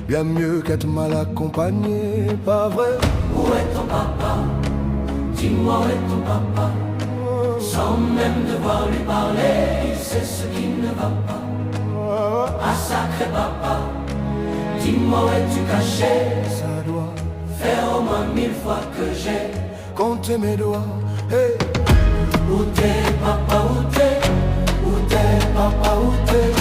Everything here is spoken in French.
bien mieux qu'être mal accompagné, pas vrai? Où est ton papa? Dis-moi où est ton papa? Sans même devoir lui parler, il sait ce qui ne va pas. Ah sacré papa, dis-moi où es-tu caché? Ça doit faire au moins 1000 fois que j'ai compté mes doigts. Hey. Où t'es papa, où t'es? Où t'es papa, où t'es?